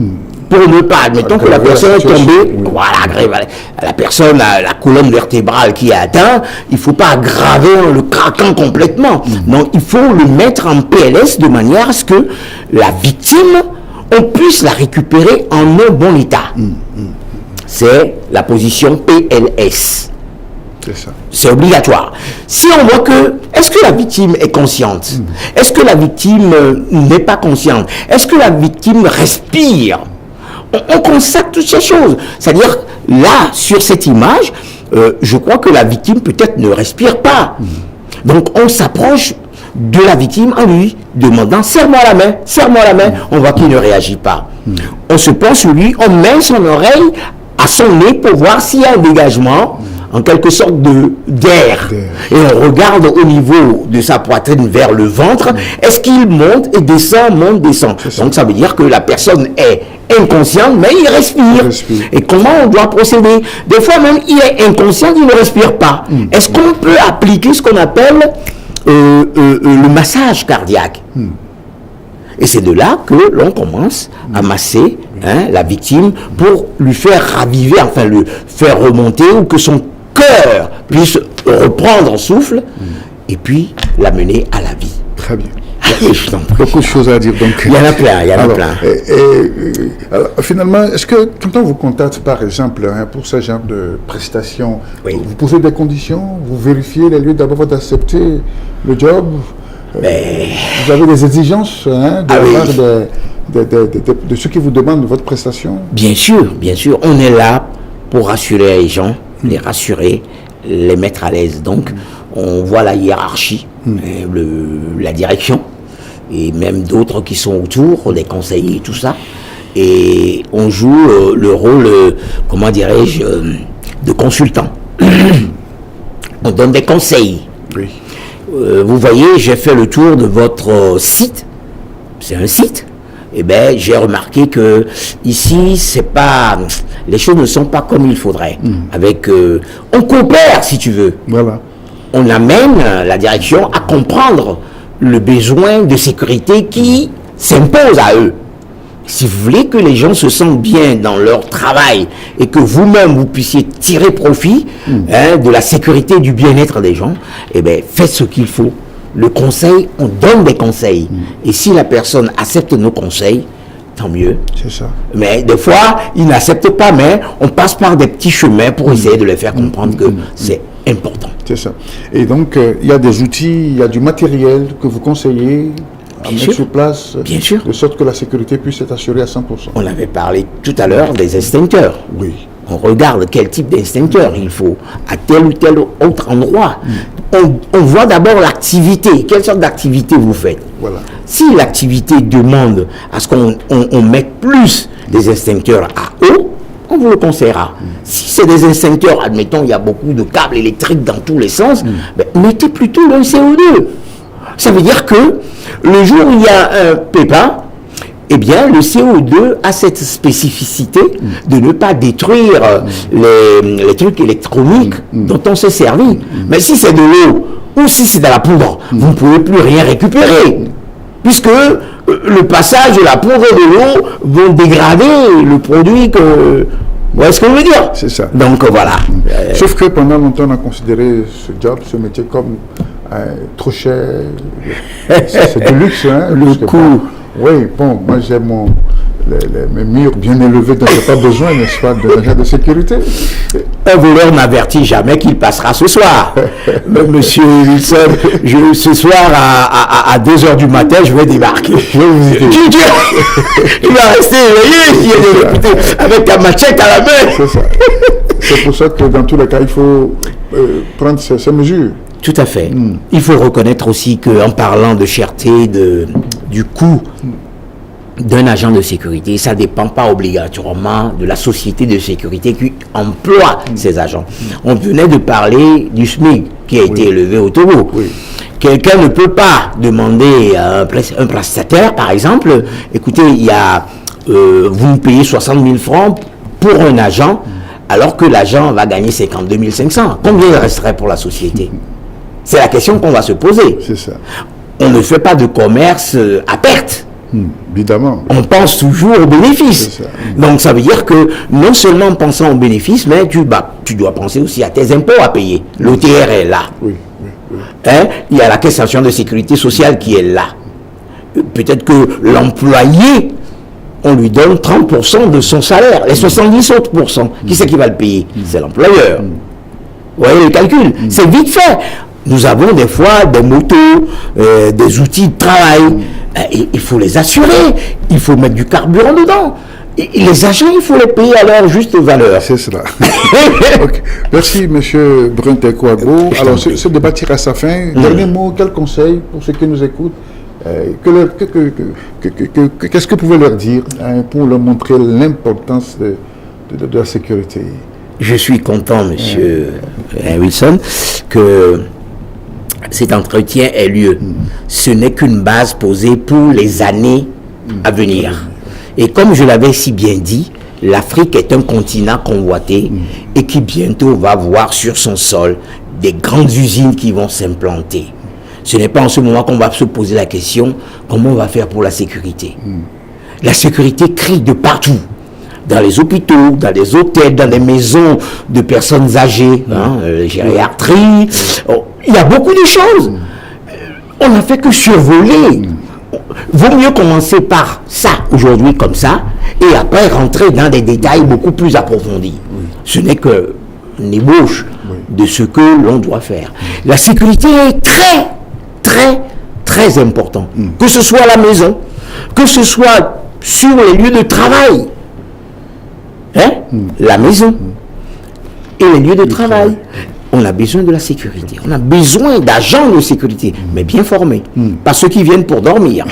Speaker 2: Pour ne pas, admettons que la personne est tombée, voilà, la personne a la colonne vertébrale qui est atteinte, il ne faut pas aggraver en le craquant complètement. Donc, il faut le mettre en PLS de manière à ce que la victime, on puisse la récupérer en un bon état. C'est la position PLS. C'est obligatoire. Si on voit que, est-ce que la victime est consciente? Est-ce que la victime n'est pas consciente? Est-ce que la victime respire? On constate toutes ces choses. C'est-à-dire, là, sur cette image, je crois que la victime peut-être ne respire pas. Donc, on s'approche de la victime en lui demandant serre-moi la main, on voit qu'il ne réagit pas. On se penche sur lui, on met son oreille à son nez pour voir s'il y a un dégagement, en quelque sorte d'air. Et on regarde au niveau de sa poitrine vers le ventre, est-ce qu'il monte et descend, monte, descend. Donc ça veut dire que la personne est inconsciente, mais il respire. Et comment on doit procéder? Des fois même, il est inconscient, il ne respire pas. Est-ce qu'on peut appliquer ce qu'on appelle le massage cardiaque? Et c'est de là que l'on commence à masser la victime pour lui faire raviver, enfin le faire remonter, ou que son cœur puisse reprendre souffle, et puis l'amener à la vie.
Speaker 1: Très bien. Beaucoup de choses à dire. Donc,
Speaker 2: il y en a plein,
Speaker 1: alors, finalement, est-ce que quand on vous contacte, par exemple, pour ce genre de prestations, vous posez des conditions, vous vérifiez les lieux d'abord d'accepter le job? Vous avez des exigences de la part de ceux qui vous demandent votre prestation?
Speaker 2: Bien sûr. On est là pour rassurer les gens, les rassurer, les mettre à l'aise. Donc, on voit la hiérarchie, la direction, et même d'autres qui sont autour, les conseillers et tout ça. Et on joue le rôle, comment dirais-je, de consultant. On donne des conseils.
Speaker 1: Oui.
Speaker 2: Vous voyez, j'ai fait le tour de votre site. C'est un site. Eh bien, j'ai remarqué que ici, c'est pas, les choses ne sont pas comme il faudrait. On coopère, si tu veux.
Speaker 1: Voilà.
Speaker 2: On amène la direction à comprendre le besoin de sécurité qui s'impose à eux. Si vous voulez que les gens se sentent bien dans leur travail et que vous-même, vous puissiez tirer profit de la sécurité, du bien-être des gens, eh bien, faites ce qu'il faut. Le conseil, on donne des conseils. Et si la personne accepte nos conseils, tant mieux.
Speaker 1: C'est ça.
Speaker 2: Mais des fois, ils n'acceptent pas, mais on passe par des petits chemins pour essayer de les faire comprendre que c'est important.
Speaker 1: C'est ça. Et donc, il y a des outils, il y a du matériel que vous conseillez à mettre sur place, de sorte que la sécurité puisse être assurée à 100%.
Speaker 2: On avait parlé tout à l'heure des extincteurs.
Speaker 1: Oui.
Speaker 2: On regarde quel type d'extincteur il faut à tel ou tel autre endroit. On voit d'abord l'activité. Quelle sorte d'activité vous faites?
Speaker 1: Voilà.
Speaker 2: Si l'activité demande à ce qu'on mette plus des extincteurs à eau, on vous le conseillera. Si c'est des extincteurs, admettons, il y a beaucoup de câbles électriques dans tous les sens, mettez plutôt le CO2. Ça veut dire que le jour où il y a un pépin, eh bien, le CO2 a cette spécificité de ne pas détruire les trucs électroniques dont on s'est servi. Mais si c'est de l'eau ou si c'est de la poudre, vous ne pouvez plus rien récupérer. Puisque le passage de la poudre et de l'eau vont dégrader le produit que... Vous voyez ce que je veux dire?
Speaker 1: C'est ça.
Speaker 2: Donc voilà.
Speaker 1: Sauf que pendant longtemps, on a considéré ce job, ce métier comme trop cher. C'est de luxe, hein?
Speaker 2: Le coût.
Speaker 1: Oui, bon, moi j'ai mes murs bien élevés, donc j'ai pas besoin, n'est-ce pas, de l'agent de sécurité.
Speaker 2: Un voleur n'avertit jamais qu'il passera ce soir. Monsieur Wilson, ce soir à 2h du matin, je vais débarquer. Je vais vous aider. Il va rester éveillé avec ta machette à la main.
Speaker 1: C'est ça. C'est pour ça que dans tous les cas, il faut prendre ces mesures.
Speaker 2: Tout à fait. Il faut reconnaître aussi qu'en parlant de cherté, du coût d'un agent de sécurité, ça ne dépend pas obligatoirement de la société de sécurité qui emploie ces agents. On venait de parler du SMIC qui a été élevé au Togo. Quelqu'un ne peut pas demander à un prestataire, par exemple, écoutez, vous me payez 60 000 francs pour un agent, alors que l'agent va gagner 52 500. Combien il resterait pour la société? C'est la question qu'on va se poser.
Speaker 1: C'est ça.
Speaker 2: On ne fait pas de commerce à perte.
Speaker 1: Évidemment.
Speaker 2: On pense toujours au bénéfice. Donc ça veut dire que non seulement en pensant au bénéfice, mais tu dois penser aussi à tes impôts à payer. L'OTR est là. Il y a la Caisse nationale de sécurité sociale qui est là. Peut-être que l'employé, on lui donne 30% de son salaire. Les 70 autres %, qui c'est qui va le payer? C'est l'employeur. Vous voyez le calcul? C'est vite fait. Nous avons des fois des motos, des outils de travail. Il faut les assurer. Il faut mettre du carburant dedans. les agents, il faut les payer à leur juste valeur.
Speaker 1: C'est cela. Okay. Merci, M. Brun-Tekouago. Alors, ce débat tire à sa fin. Dernier mot, quel conseil pour ceux qui nous écoutent? Qu'est-ce que vous pouvez leur dire pour leur montrer l'importance de la sécurité?
Speaker 2: Je suis content, M. Wilson, que cet entretien ait lieu. Ce n'est qu'une base posée pour les années à venir. Et comme je l'avais si bien dit, l'Afrique est un continent convoité et qui bientôt va voir sur son sol des grandes usines qui vont s'implanter. Ce n'est pas en ce moment qu'on va se poser la question comment on va faire pour la sécurité. La sécurité crie de partout. Dans les hôpitaux, dans les hôtels, dans les maisons de personnes âgées, gériatrie. Il y a beaucoup de choses. On n'a fait que survoler. Vaut mieux commencer par ça aujourd'hui comme ça et après rentrer dans des détails beaucoup plus approfondis. Ce n'est que une ébauche de ce que l'on doit faire. La sécurité est très, très, très importante. Que ce soit à la maison, que ce soit sur les lieux de travail. La maison et les lieux de travail. On a besoin de la sécurité. On a besoin d'agents de sécurité, mais bien formés. Pas ceux qui viennent pour dormir.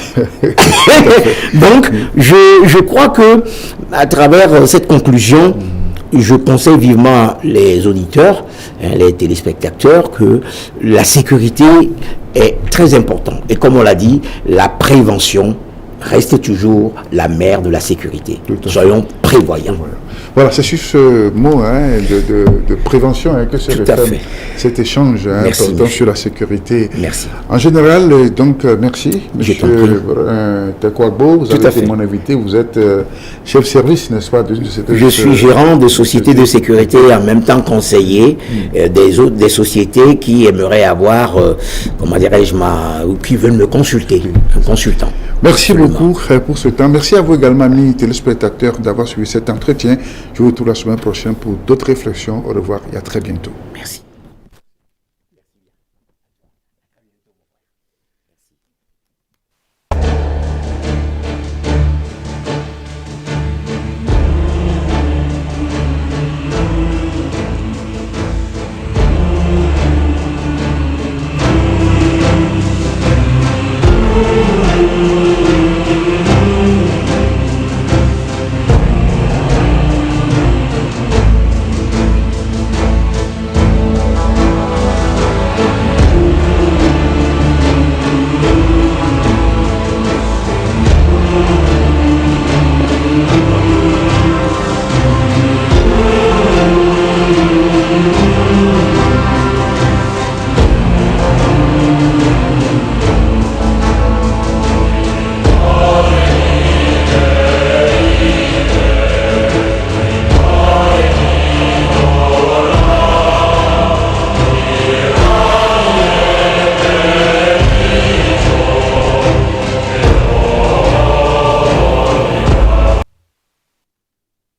Speaker 2: Donc, je crois que à travers cette conclusion, je conseille vivement les auditeurs, les téléspectateurs, que la sécurité est très importante. Et comme on l'a dit, la prévention reste toujours la mère de la sécurité. Soyons prévoyants.
Speaker 1: Voilà, c'est sur ce mot de prévention que se referme cet échange important sur la sécurité.
Speaker 2: Merci.
Speaker 1: En général, donc, merci, M. Tekouago. Vous avez été mon invité. Vous êtes chef service, n'est-ce pas, de cette...
Speaker 2: Je suis gérant de sociétés de sécurité et en même temps conseiller des sociétés qui aimeraient avoir, comment dirais-je, ou qui veulent me consulter, un consultant.
Speaker 1: Merci beaucoup pour ce temps. Merci à vous également, amis téléspectateurs, d'avoir suivi cet entretien. Je vous retrouve la semaine prochaine pour d'autres réflexions. Au revoir et à très bientôt.
Speaker 2: Merci.